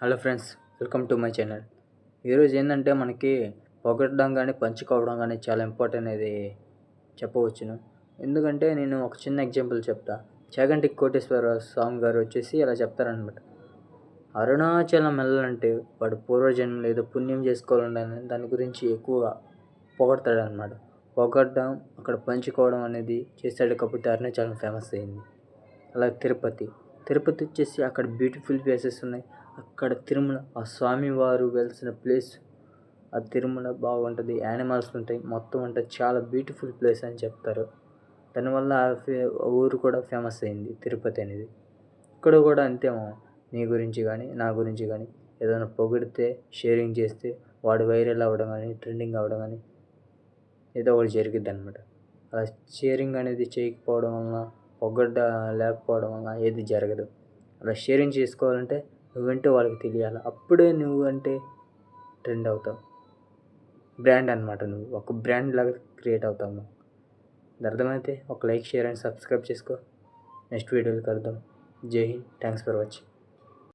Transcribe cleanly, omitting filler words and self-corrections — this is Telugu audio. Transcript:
Hello friends, welcome to my channel. ఈరోజు ఏంటంటే మనకి పొగడడం కానీ పంచుకోవడం కానీ చాలా ఇంపార్టెంట్ అనేది చెప్పవచ్చును. ఎందుకంటే నేను ఒక చిన్న ఎగ్జాంపుల్ చెప్తా. చాగంటి కోటేశ్వర స్వామి గారు వచ్చేసి ఇలా చెప్తారనమాట. అరుణాచలం వెళ్ళాలంటే వాడు పూర్వజన్మలో ఏదో పుణ్యం చేసుకోవాలని దాని గురించి ఎక్కువగా పొగడతాడనమాట. పొగడడం అక్కడ పంచుకోవడం అనేది చేశాడు కాబట్టి అరుణాచలం ఫేమస్ అయింది. అలాగే తిరుపతి వచ్చేసి అక్కడ బ్యూటిఫుల్ ప్లేసెస్ ఉన్నాయి. అక్కడ తిరుమల ఆ స్వామివారు వెలిసిన ప్లేస్, ఆ తిరుమల బాగుంటుంది. యానిమల్స్ ఉంటాయి, మొత్తం అంటే చాలా బ్యూటిఫుల్ ప్లేస్ అని చెప్తారు. దానివల్ల ఆ ఊరు కూడా ఫేమస్ అయింది తిరుపతి అనేది. ఇక్కడ కూడా అంతేమో, నీ గురించి కానీ నా గురించి కానీ ఏదైనా పొగిడితే షేరింగ్ చేస్తే వాడు వైరల్ అవ్వడం కానీ ట్రెండింగ్ అవ్వడం కానీ ఏదో ఒకటి జరిగిద్ది అనమాట. అలా షేరింగ్ అనేది చేయకపోవడం వలన, పొగడ్డ లేకపోవడం వలన ఏది జరగదు. అలా షేరింగ్ చేసుకోవాలంటే నువ్వేంటో వాళ్ళకి తెలియాలి. అప్పుడే నువ్వు అంటే ట్రెండ్ అవుతావు. బ్రాండ్ అనమాట, నువ్వు ఒక బ్రాండ్ లాగా క్రియేట్ అవుతావు. నువ్వు ఇది అర్థమైతే ఒక లైక్, షేర్ అండ్ సబ్స్క్రైబ్ చేసుకో. నెక్స్ట్ వీడియోలో కలుద్దాం. జై హింద్. Thanks for watching.